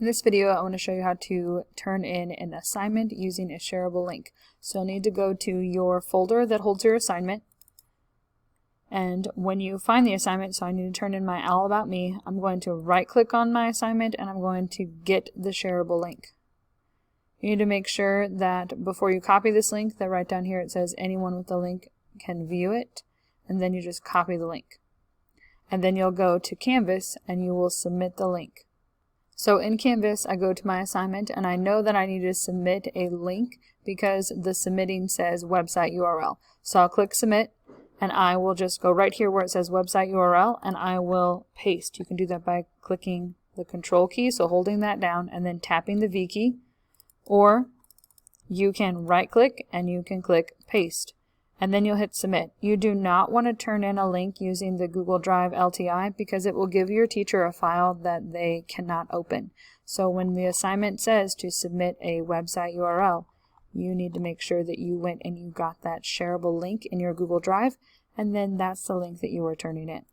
In this video, I want to show you how to turn in an assignment using a shareable link. So you'll need to go to your folder that holds your assignment. And when you find the assignment, so I need to turn in my All About Me, I'm going to right click on my assignment and I'm going to get the shareable link. You need to make sure that before you copy this link, that right down here it says anyone with the link can view it, and then you just copy the link. And then you'll go to Canvas and you will submit the link. So in Canvas, I go to my assignment and I know that I need to submit a link because the submitting says website URL. So I'll click submit and I will just go right here where it says website URL and I will paste. You can do that by clicking the control key, so holding that down and then tapping the V key, or you can right click and you can click paste. And then you'll hit submit. You do not want to turn in a link using the Google Drive LTI because it will give your teacher a file that they cannot open. So when the assignment says to submit a website URL, you need to make sure that you went and you got that shareable link in your Google Drive, and then that's the link that you are turning in.